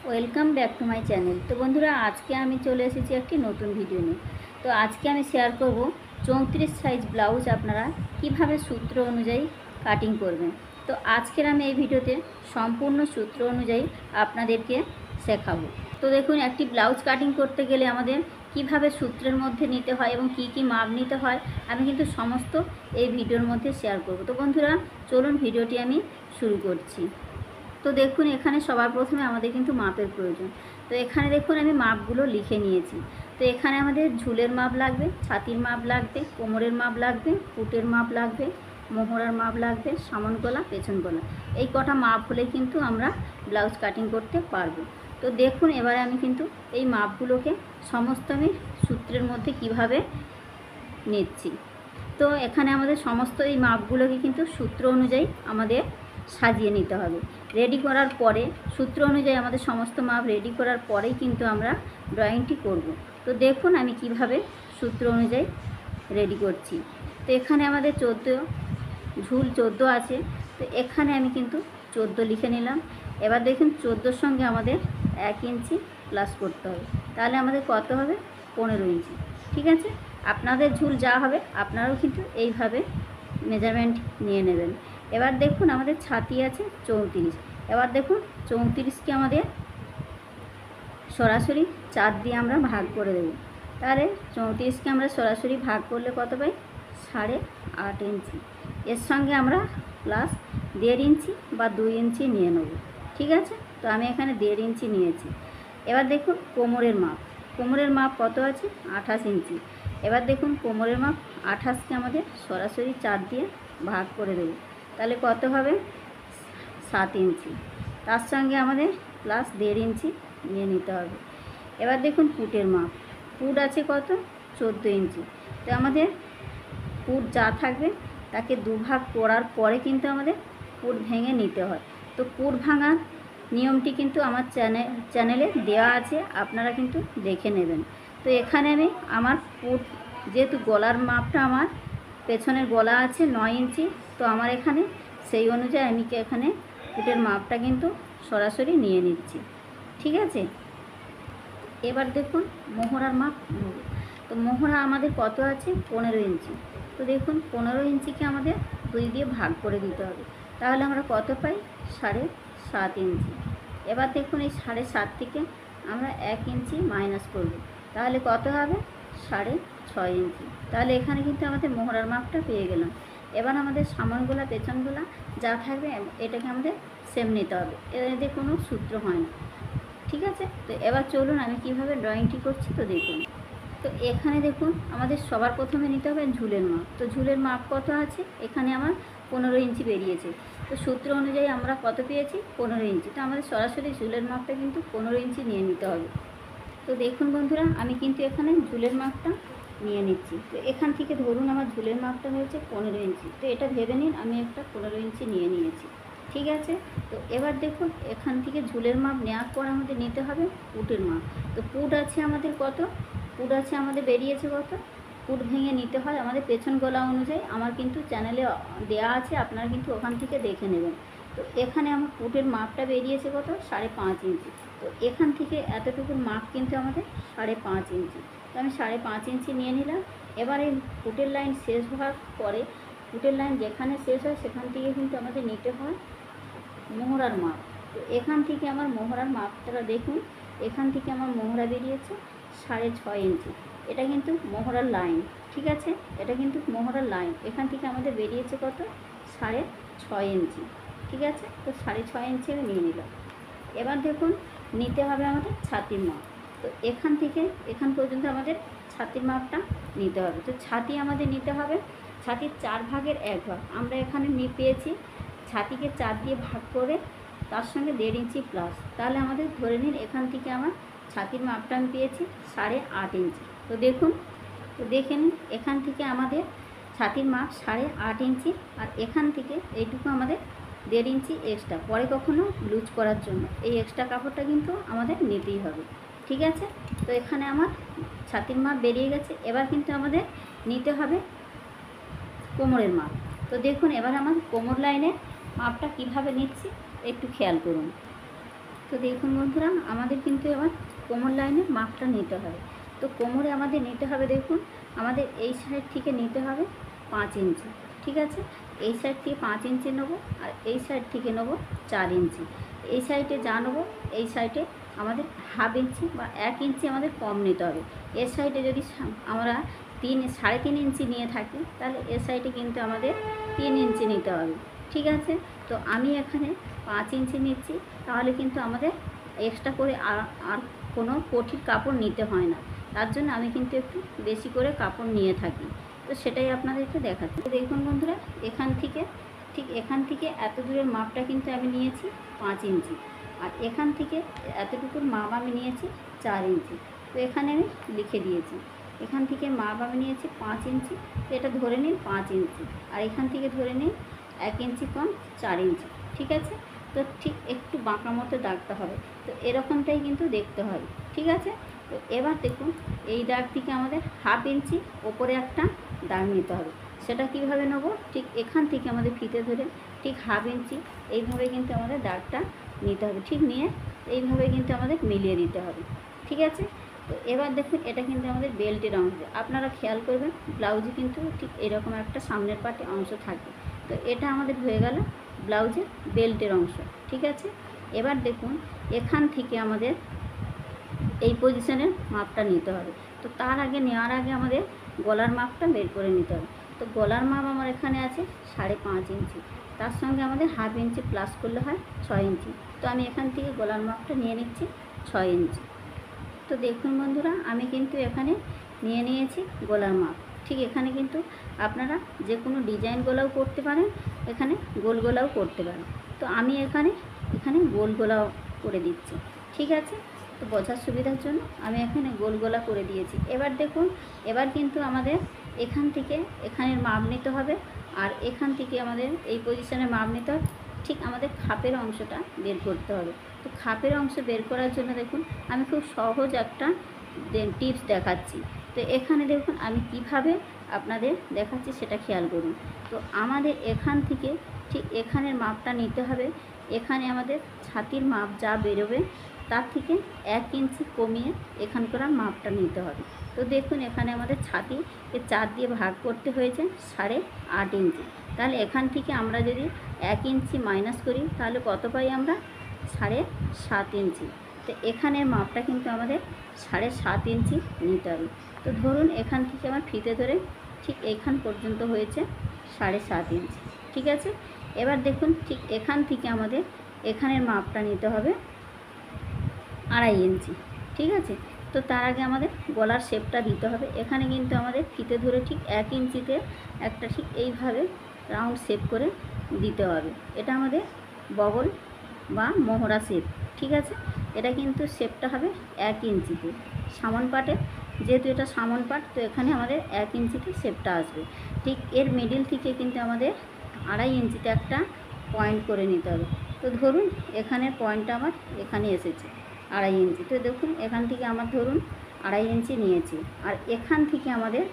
Welcome back to my channel. তো বন্ধুরা, আজকে আমি চলে এসেছি একটি নতুন ভিডিও নিয়ে। তো আজকে আমি শেয়ার করব 34 সাইজ ব্লাউজ আপনারা কিভাবে সূত্র অনুযায়ী কাটিং করবেন। তো আজকের আমি এই ভিডিওতে সম্পূর্ণ সূত্র অনুযায়ী আপনাদেরকে শেখাবো। তো দেখুন, একটি ব্লাউজ কাটিং করতে গেলে আমাদের কিভাবে সূত্রের মধ্যে নিতে হয় এবং কি কি মাপ নিতে হয় আমি কিন্তু সমস্ত এই ভিডিওর মধ্যে শেয়ার করব। তো বন্ধুরা, চলুন ভিডিওটি আমি শুরু করছি। তো দেখুন, এখানে সবার প্রথমে আমাদের কিন্তু মাপের প্রয়োজন। তো এখানে দেখুন আমি মাপগুলো লিখে নিয়েছি। তো এখানে আমাদের ঝুলের মাপ লাগবে, ছাতির মাপ লাগবে, কোমরের মাপ লাগবে, পুটের মাপ লাগবে, মোহরার মাপ লাগবে, সামন গলা, পেছন গলা। এই কটা মাপ হলে কিন্তু আমরা ব্লাউজ কাটিং করতে পারবো। তো দেখুন, এবারে আমি কিন্তু এই মাপগুলোকে সমস্ত আমি সূত্রের মধ্যে কিভাবে নিচ্ছি। তো এখানে আমাদের সমস্ত এই মাপগুলোকে কিন্তু সূত্র অনুযায়ী আমাদের সাজিয়ে নিতে হবে। রেডি করার পরে সূত্র অনুযায়ী আমাদের সমস্ত মাপ রেডি করার পরেই কিন্তু আমরা ড্রয়িংটি করব। তো দেখুন আমি কিভাবে সূত্র অনুযায়ী রেডি করছি। তো এখানে আমাদের 14 ঝুল 14 আছে। তো এখানে আমি কিন্তু 14 লিখে নিলাম। এবার দেখুন 14-র সঙ্গে আমাদের 1 ইঞ্চি প্লাস করতে হবে, তাহলে আমাদের কত হবে? 15 ইঞ্চি। ঠিক আছে, আপনাদের ঝুল যা হবে আপনারাও কিন্তু এইভাবে মেজারমেন্ট নিয়ে নেবেন। এবার দেখুন আমাদের ছাতি আছে 34। এবার দেখুন 34কে আমাদের সরাসরি 4 দিয়ে আমরা ভাগ করে দেব। তাহলে 34কে আমরা সরাসরি ভাগ করলে কত পাই? 8.5 ইঞ্চি। এর সঙ্গে আমরা প্লাস 1.5 ইঞ্চি বা 2 ইঞ্চি নিয়ে নেব। ঠিক আছে, তো আমি এখানে 1.5 ইঞ্চি নিয়েছি। এবার দেখুন কোমরের মাপ। কোমরের মাপ কত আছে? 28 ইঞ্চি। এবার দেখুন কোমরের মাপ 28কে আমাদের সরাসরি 4 দিয়ে ভাগ করে দেব। তাহলে কত হবে? 7 ইঞ্চি। তার সঙ্গে আমাদের প্লাস 1.5 ইঞ্চি নিয়ে নিতে হবে। এবার দেখুন পুটের মাপ। পুট আছে কত? 14 ইঞ্চি। তো আমাদের পুট যা থাকবে তাকে দুভাগ করার পরে কিন্তু আমাদের পুট ভেঙে নিতে হয়। তো পুট ভাঙার নিয়মটি কিন্তু আমার চ্যানেলে দেওয়া আছে, আপনারা কিন্তু দেখে নেবেন। তো এখানে আমি আমার পুট, যেহেতু গলার মাপটা আমার পেছনের গলা আছে 9 ইঞ্চি, তো আমার এখানে সেই অনুযায়ী আমি এখানে পুটের মাপটা কিন্তু সরাসরি নিয়ে নিচ্ছি। ঠিক আছে, এবার দেখুন মোহরার মাপ নেব। তো মোহরা আমাদের কত আছে? 15 ইঞ্চি। তো দেখুন 15 ইঞ্চিকে আমাদের 2 দিয়ে ভাগ করে দিতে হবে, তাহলে আমরা কত পাই? 7.5 ইঞ্চি। এবার দেখুন এই 7.5 থেকে আমরা 1 ইঞ্চি মাইনাস করব, তাহলে কত হবে? 6.5 ইঞ্চি। তাহলে এখানে কিন্তু আমাদের মোহরার মাপটা পেয়ে গেলাম। এবার আমাদের সামনগুলা পেছনগুলা যা থাকবে এটাকে আমাদের সেম নিতে হবে, এদের কোনো সূত্র হয় না। ঠিক আছে, তো এবার চলুন আমি কিভাবে ড্রয়িংটি করছি তো দেখুন। তো এখানে দেখুন আমাদের সবার প্রথমে নিতে হবে ঝুলের মাপ। তো ঝুলের মাপ কত আছে? এখানে আমার 15 ইঞ্চি বেরিয়েছে। তো সূত্র অনুযায়ী আমরা কত পেয়েছি? 15 ইঞ্চি। তো আমাদের সরাসরি ঝুলের মাপটা কিন্তু 15 ইঞ্চি নিয়ে নিতে হবে। তো দেখুন বন্ধুরা, আমি কিন্তু এখানে ঝুলের মাপটা নিয়ে নিচ্ছি। তো এখান থেকে ধরুন আমার ঝুলের মাপটা হয়েছে 15 ইঞ্চি। তো এটা ভেবে নিন আমি একটা 15 ইঞ্চি নিয়ে নিয়েছি। ঠিক আছে, তো এবার দেখুন এখান থেকে ঝুলের মাপ নেওয়ার পর আমাদের নিতে হবে পুটের মাপ। তো পুট আছে আমাদের কত? পুট আছে আমাদের বেরিয়েছে কত? পুট ভেঙে নিতে হয় আমাদের পেছন গলা অনুযায়ী। আমার কিন্তু চ্যানেলে দেয়া আছে, আপনারা কিন্তু ওখান থেকে দেখে নেবেন। তো এখানে আমার পুটের মাপটা বেরিয়েছে কত? 5.5 ইঞ্চি। তো এখান থেকে এতটুকুর মাপ কিন্তু আমাদের 5.5 ইঞ্চি। তো আমি 5.5 ইঞ্চি নিয়ে নিলাম। এবার এই পুটের লাইন শেষ হওয়ার পরে, পুটের লাইন যেখানে শেষ হয় সেখান থেকে কিন্তু আমাদের নিতে হয় মোহরার মাপ। তো এখান থেকে আমার মোহরার মাপটা দেখুন, এখান থেকে আমার মোহরা বেরিয়েছে 6.5 ইঞ্চি। এটা কিন্তু মোহরার লাইন। ঠিক আছে, এটা কিন্তু মোহরার লাইন। এখান থেকে আমাদের বেরিয়েছে কত? 6.5 ইঞ্চি। ঠিক আছে, তো 6.5 ইঞ্চি আমি নিয়ে নিলাম। এবার দেখুন নিতে হবে আমাদের ছাতির মাপ। তো এখান থেকে এখান পর্যন্ত আমাদের ছাতির মাপটা নিতে হবে। তো ছাতি আমাদের নিতে হবে, ছাতির 4 ভাগের 1 ভাগ আমরা এখানে পেয়েছি। ছাতিকে 4 দিয়ে ভাগ করে তার সঙ্গে 1.5 ইঞ্চি প্লাস, তাহলে আমাদের ধরে নিন এখান থেকে আমার ছাতির মাপটা আমি পেয়েছি 8.5 ইঞ্চি। তো দেখুন, তো দেখে নিন এখান থেকে আমাদের ছাতির মাপ 8.5 ইঞ্চি, আর এখান থেকে এইটুকু আমাদের 1.5 ইঞ্চি এক্সট্রা, পরে কখনো লুজ করার জন্য এই এক্সট্রা কাপড়টা কিন্তু আমাদের নিতেই হবে। ঠিক আছে, তো এখানে আমার ছাতির মাপ বেরিয়ে গেছে। এবার কিন্তু আমাদের নিতে হবে কোমরের মাপ। তো দেখুন এবার আমার কোমর লাইনের মাপটা কিভাবে নিচ্ছি একটু খেয়াল করুন। তো তো দেখুন বন্ধুরা, আমাদের কিন্তু এবার কোমর লাইনের মাপটা নিতে হবে। তো কোমরে আমাদের নিতে হবে, দেখুন আমাদের এই সাইড থেকে নিতে হবে 5 ইঞ্চি। ঠিক আছে, এই সাইড থেকে 5 ইঞ্চি নেবো, আর এই সাইড থেকে নেবো 4 ইঞ্চি। এই সাইডে যা নেবো এই সাইডে আমাদের হাফ ইঞ্চি বা 1 ইঞ্চি আমাদের কম নিতে হবে। এর সাইডে যদি আমরা 3.5 ইঞ্চি নিয়ে থাকি, তাহলে এর সাইডে কিন্তু আমাদের 3 ইঞ্চি নিতে হবে। ঠিক আছে, তো আমি এখানে 5 ইঞ্চি নিচ্ছি, তাহলে কিন্তু আমাদের এক্সট্রা করে আর কোনো কঠিন কাপড় নিতে হয় না। তার জন্য আমি কিন্তু একটু বেশি করে কাপড় নিয়ে থাকি। তো সেটাই আপনাদেরকে দেখাচ্ছি। দেখুন বন্ধুরা, এখান থেকে এত দূরের মাপটা কিন্তু আমি নিয়েছি 5 ইঞ্চি, আর এখান থেকে এতটুকুর মাপ আমি নিয়েছি 4 ইঞ্চি। তো এখানে আমি লিখে দিয়েছি, এখান থেকে মাপ আমি নিয়েছি 5 ইঞ্চি, তো এটা ধরে নিন 5 ইঞ্চি, আর এখান থেকে ধরে নিন 1 ইঞ্চি কম 4 ইঞ্চি। ঠিক আছে, তো ঠিক একটু বাঁকা মতো দাগটা হবে, তো এরকমটাই কিন্তু দেখতে হবে। ঠিক আছে, তো এবার দেখুন এই দাগ থেকে আমাদের হাফ ইঞ্চি ওপরে একটা দাগ নিতে হবে। সেটা কিভাবে নেব, ঠিক এখান থেকে আমাদের ফিতে ধরে ঠিক হাফ ইঞ্চি এইভাবে কিন্তু আমাদের দাগটা নিতে হবে। ঠিক নিয়ে এইভাবে কিন্তু আমাদের মিলিয়ে দিতে হবে। ঠিক আছে, তো এবার দেখুন এটা কিন্তু আমাদের বেল্টের অংশ। আপনারা খেয়াল করবেন, ব্লাউজে কিন্তু ঠিক এরকম একটা সামনের পাটে অংশ থাকে। তো এটা আমাদের হয়ে গেল ব্লাউজের বেল্টের অংশ। ঠিক আছে, এবার দেখুন এখান থেকে আমাদের এই পজিশনের মাপটা নিতে হবে। তো তার আগে নেওয়ার আগে আমাদের গলার মাপটা বের করে নিতে হবে। তো গলার মাপ আমার এখানে আছে 5.5 ইঞ্চি, তার সঙ্গে আমাদের হাফ ইঞ্চি প্লাস করলে হয় 6 ইঞ্চি। তো আমি এখান থেকে গলার মাপটা নিয়ে নিচ্ছি 6 ইঞ্চি। তো দেখুন বন্ধুরা, আমি কিন্তু এখানে নিয়ে নিয়েছি গলার মাপ। ঠিক এখানে কিন্তু আপনারা যে কোনো ডিজাইন গলাও করতে পারেন, এখানে গোল গলাও করতে পারেন। তো আমি এখানে গোল গলাও করে দিচ্ছি। ঠিক আছে, তো বোঝার সুবিধার জন্য আমি এখানে গোল গলা করে দিয়েছি। এবার দেখুন, এবার কিন্তু আমাদের এখান থেকে এখানের মাপ নিতে হবে, আর এখান থেকে আমাদের এই পজিশনের মাপ নিতে হবে। ঠিক আমাদের খাপের অংশটা বের করতে হবে। তো খাপের অংশ বের করার জন্য দেখুন আমি খুব সহজ একটা টিপস দেখাচ্ছি। তো এখানে দেখুন আমি কিভাবে আপনাদের দেখাচ্ছি সেটা খেয়াল করুন। তো আমাদের এখান থেকে ঠিক এখানের মাপটা নিতে হবে। এখানে আমাদের ছাতির মাপ যা বেরোবে তার থেকে 1 ইঞ্চি কমিয়ে এখানকার মাপটা নিতে হবে। তো দেখুন এখানে আমাদের ছাতিকে 4 দিয়ে ভাগ করতে হয়েছে 8.5 ইঞ্চি। তাহলে এখান থেকে আমরা যদি 1 ইঞ্চি মাইনাস করি, তাহলে কত পাই আমরা? 7.5 ইঞ্চি। তো এখানের মাপটা কিন্তু আমাদের 7.5 ইঞ্চি নিতে হবে। তো ধরুন এখান থেকে আমার ফিতে ধরে ঠিক এইখান পর্যন্ত হয়েছে 7.5 ইঞ্চি। ঠিক আছে, এবার দেখুন ঠিক এখান থেকে আমাদের এখানের মাপটা নিতে হবে 2.5 ইঞ্চি। ঠিক আছে, তো তার আগে আমাদের গলার শেপটা দিতে হবে। এখানে কিন্তু আমাদের ফিতে ধরে ঠিক 1 ইঞ্চিতে একটা ঠিক এইভাবে রাউন্ড শেপ করে দিতে হবে। এটা আমাদের বগল বা মোহরা শেপ। ঠিক আছে, এটা কিন্তু শেপটা হবে 1 ইঞ্চিতে সামন পাটে, যেহেতু এটা সামন পাট, তো এখানে আমাদের 1 ইঞ্চিতে শেপটা আসবে। ঠিক এর মিডিল থেকে কিন্তু আমাদের 2.5 ইঞ্চিতে একটা পয়েন্ট করে নিতে হবে। তো ধরুন এখানের পয়েন্টটা আমার এখানে এসেছে 2.5 ইঞ্চি। তো দেখুন এখান থেকে আমার ধরুন 2.5 ইঞ্চি নিয়েছি, আর এখান থেকে আমাদের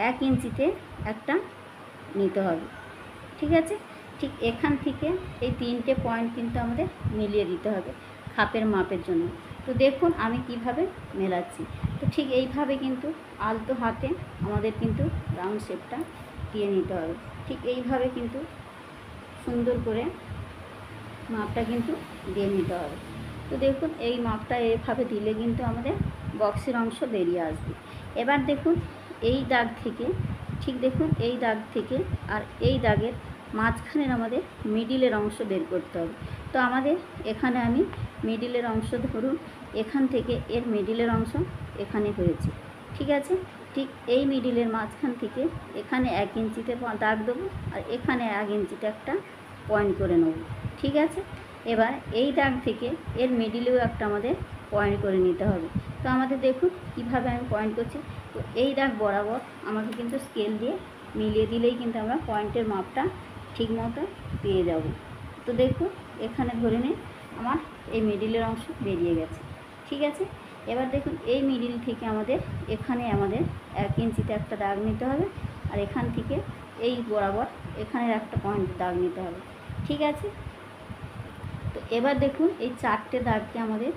1 ইঞ্চিতে একটা নিতে হবে। ঠিক আছে, ঠিক এখান থেকে এই 3টে পয়েন্ট কিন্তু আমাদের মিলিয়ে দিতে হবে খাপের মাপের জন্য। তো দেখুন আমি কিভাবে মেলাচ্ছি। তো ঠিক এইভাবে কিন্তু আলতো হাতে আমাদের কিন্তু রাউন্ড শেপটা দিয়ে নিতে হবে। ঠিক এইভাবে কিন্তু সুন্দর করে মাপটা কিন্তু দিয়ে নিতে হবে। তো দেখুন এই মাপটা এইভাবে দিলে কিন্তু আমাদের বক্সের অংশ বেরিয়ে আসবে। এবার দেখুন এই দাগ থেকে, ঠিক দেখুন এই দাগ থেকে আর এই দাগের মাঝখানের আমাদের মিডিলের অংশ বের করতে হবে। তো আমাদের এখানে আমি মিডিলের অংশ ধরুন এখান থেকে এর মিডিলের অংশ এখানে হয়েছে। ঠিক আছে, ঠিক এই মিডিলের মাঝখান থেকে এখানে 1 ইঞ্চিতে দাগ দেবো, আর এখানে 1 ইঞ্চিতে একটা পয়েন্ট করে নেব। ঠিক আছে, এবার এই দাগ থেকে এর মিডিলেও একটা আমাদের পয়েন্ট করে নিতে হবে। তো আমাদের দেখুন কিভাবে আমি পয়েন্ট করছি। তো এই দাগ বরাবর আমাকে কিন্তু স্কেল দিয়ে মিলিয়ে দিলেই কিন্তু আমরা পয়েন্টের মাপটা ঠিক মতো পেয়ে যাব। তো দেখুন এখানে ধরে নিন আমার এই মিডিলের অংশ বেরিয়ে গেছে। ঠিক আছে, এবার দেখুন এই মিডিল থেকে আমাদের এখানে আমাদের 1 ইঞ্চিতে একটা দাগ নিতে হবে, আর এখান থেকে এই বরাবর এখানের একটা পয়েন্ট দাগ নিতে হবে। ঠিক আছে, তো এবার দেখুন এই 4টে দাগকে আমাদের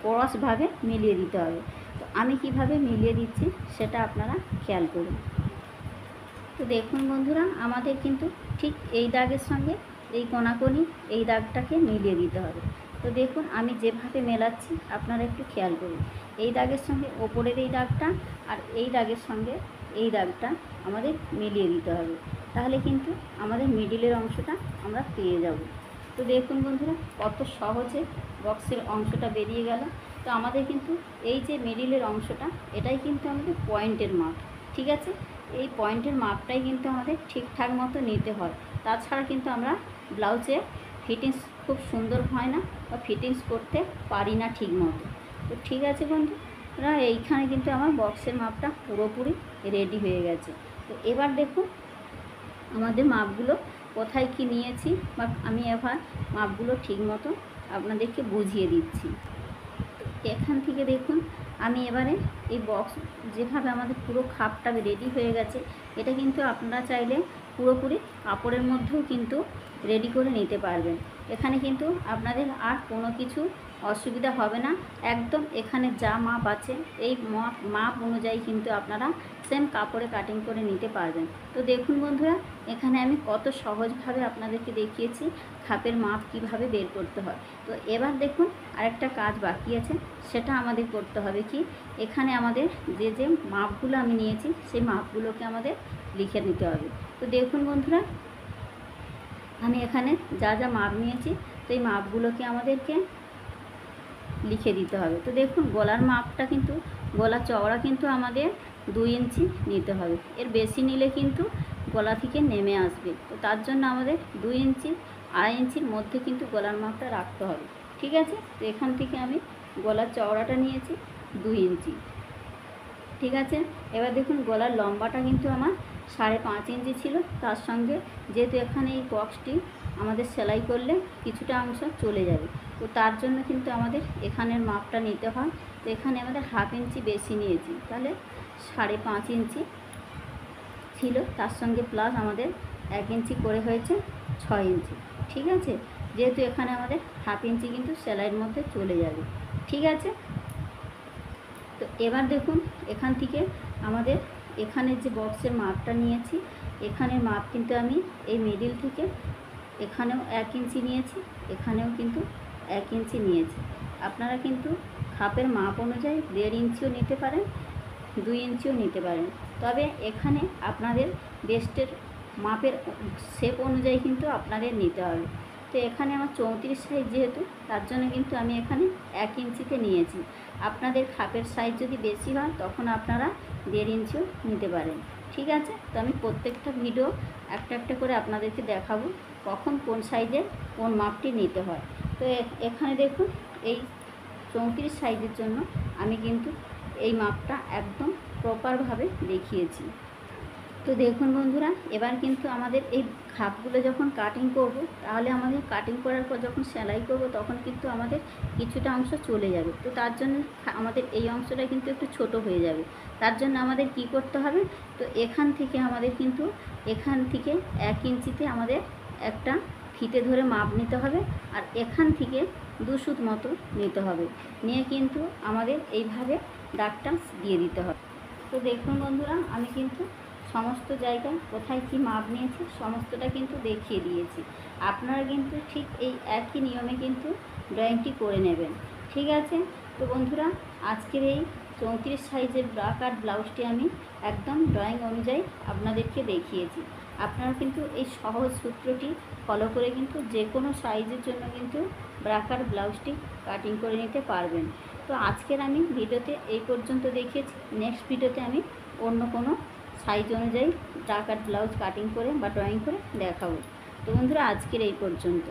ক্রসভাবে মিলিয়ে দিতে হবে। তো আমি কিভাবে মিলিয়ে দিচ্ছি সেটা আপনারা খেয়াল করুন। তো দেখুন বন্ধুরা, আমাদের কিন্তু ঠিক এই দাগের সঙ্গে এই কোণাকোণি এই দাগটাকে মিলিয়ে দিতে হবে। তো দেখুন আমি যেভাবে মেলাচ্ছি আপনারা একটু খেয়াল করুন। এই দাগের সঙ্গে ওপরের এই দাগটা আর এই দাগের সঙ্গে এই দাগটা আমাদের মিলিয়ে দিতে হবে, তাহলে কিন্তু আমাদের মিডিলের অংশটা আমরা পেয়ে যাব। তো দেখুন বন্ধুরা, কত সহজে বক্সের অংশটা বেরিয়ে গেল। তো আমাদের কিন্তু এই যে মিডিলের অংশটা এটাই কিন্তু আমাদের পয়েন্টের মাপ, ঠিক আছে। এই পয়েন্টের মাপটাই কিন্তু আমাদের ঠিকঠাক মতো নিতে হয়, তাছাড়া কিন্তু আমরা ব্লাউজে ফিটিংস খুব সুন্দর হয় না বা ফিটিংস করতে পারি না ঠিক মতো। তো ঠিক আছে বন্ধুরা, এইখানে কিন্তু আমার বক্সের মাপটা পুরোপুরি রেডি হয়ে গেছে। তো এবার দেখুন আমাদের মাপগুলো কোথায় কি নিয়েছি, বা আমি এবার মাপগুলো ঠিক মতো আপনাদেরকে বুঝিয়ে দিচ্ছি। এখান থেকে দেখুন আমি এবারে এই বক্স যেভাবে আমাদের পুরো খাপটা রেডি হয়ে গেছে, এটা কিন্তু আপনারা চাইলে পুরোপুরি কাপড়ের মধ্যেও কিন্তু রেডি করে নিতে পারবেন। এখানে কিন্তু আপনাদের আর কোনো কিছু অসুবিধা হবে না। একদম এখানে যা মাপ আছে এই মাপ অনুযায়ী কিন্তু আপনারা সেম কাপড়ে কাটিং করে নিতে পারবেন। তো দেখুন বন্ধুরা, এখানে আমি কত সহজভাবে আপনাদেরকে দেখিয়েছি খাপের মাপ কিভাবে বের করতে হয়। তো এবার দেখুন আরেকটা কাজ বাকি আছে, সেটা আমাদের করতে হবে কি, এখানে আমাদের যে যে মাপগুলো আমি নিয়েছি সেই মাপগুলোকে আমাদের লিখে নিতে হবে। তো দেখুন বন্ধুরা, আমি এখানে যা যা মাপ নিয়েছি তো এই মাপগুলোকে আমাদেরকে লিখে দিতে হবে। তো দেখুন গলার মাপটা কিন্তু, গলা চওড়া কিন্তু আমাদের 2 ইঞ্চি নিতে হবে, এর বেশি নিলে কিন্তু গলা থেকে নেমে আসবে। তো তার জন্য আমাদের 2 ইঞ্চি 2.5 ইঞ্চির মধ্যে কিন্তু গলার মাপটা রাখতে হবে, ঠিক আছে। তো এখান থেকে আমি গলার চওড়াটা নিয়েছি 2 ইঞ্চি, ঠিক আছে। এবার দেখুন গলার লম্বাটা কিন্তু আমার 5.5 ইঞ্চি ছিল, তার সঙ্গে যেহেতু এখানে এই বক্সটি আমাদের সেলাই করলে কিছুটা অংশ চলে যাবে, তো তার জন্য কিন্তু আমাদের এখানের মাপটা নিতে হয়। তো এখানে আমাদের 1/2 ইঞ্চি বেশি নিয়েছি, তাহলে 5.5 ইঞ্চি ছিল, তার সঙ্গে প্লাস আমাদের 1 ইঞ্চি করে হয়েছে 6 ইঞ্চি, ঠিক আছে। যেহেতু এখানে আমাদের 1/2 ইঞ্চি কিন্তু সেলাইয়ের মধ্যে চলে যাবে, ঠিক আছে। তো এবার দেখুন এখান থেকে আমাদের এখানে যে বক্সের মাপটা নিয়েছি, এখানের মাপ কিন্তু আমি এই মিডিল থেকে এখানেও 1 ইঞ্চি নিয়েছি, এখানেও কিন্তু 1 ইঞ্চি নিয়েছি। আপনারা কিন্তু খাপের মাপ অনুযায়ী 1.5 ইঞ্চিও নিতে পারেন, 2 ইঞ্চিও নিতে পারেন, তবে এখানে আপনাদের বেস্টের মাপের শেপ অনুযায়ী কিন্তু আপনাদের নিতে হবে। তো এখানে আমার 34 সাইজ যেহেতু, তার জন্য কিন্তু আমি এখানে 1 ইঞ্চিতে নিয়েছি। আপনাদের খাপের সাইজ যদি বেশি হয় তখন আপনারা 1.5 ইঞ্চিও নিতে পারেন, ঠিক আছে। তো আমি প্রত্যেকটা ভিডিও একটা একটা করে আপনাদেরকে দেখাবো কখন কোন সাইজের কোন মাপটি নিতে হয়। তো এখানে দেখুন এই 34 সাইজের জন্য আমি কিন্তু এই মাপটা একদম প্রপারভাবে দেখিয়েছি। তো দেখুন বন্ধুরা, এবার কিন্তু আমাদের এই খাপগুলো যখন কাটিং করব, তাহলে আমাদের কাটিং করার পর যখন সেলাই করব তখন কিন্তু আমাদের কিছুটা অংশ চলে যাবে। তো তার জন্য আমাদের এই অংশটা কিন্তু একটু ছোট হয়ে যাবে, তার জন্য আমাদের কি করতে হবে, তো এখান থেকে আমাদের কিন্তু এখান থেকে 1 ইঞ্চিতে আমাদের একটা ফিতে ধরে মাপ নিতে হবে, আর এখান থেকে 2 সুত মতো নিতে হবে, নিয়ে কিন্তু আমাদের এইভাবে দাগটা দিয়ে দিতে হবে। তো দেখুন বন্ধুরা, আমি কিন্তু সমস্ত জায়গায় কোথায় কি মাপ নিয়েছি সমস্তটা কিন্তু দেখিয়ে দিয়েছি। আপনারা কিন্তু ঠিক এই একই নিয়মে কিন্তু ড্রয়িংটি করে নেবেন, ঠিক আছে। তো বন্ধুরা, আজকের এই 34 সাইজের ব্রা কাট ব্লাউজটি আমি একদম ড্রয়িং অনুযায়ী আপনাদেরকে দেখিয়েছি। আপনারা কিন্তু এই সহজ সূত্রটি ফলো করে কিন্তু যে কোনো সাইজের জন্য কিন্তু ব্রা কাট ব্লাউজটি কাটিং করে নিতে পারবেন। তো আজকের আমি ভিডিওতে এই পর্যন্ত দেখিয়েছি, নেক্সট ভিডিওতে আমি অন্য কোনো সাইজ অনুযায়ী ব্রা কাট ব্লাউজ কাটিং করে বা ড্রয়িং করে দেখাবো। তো বন্ধুরা, আজকের এই পর্যন্ত।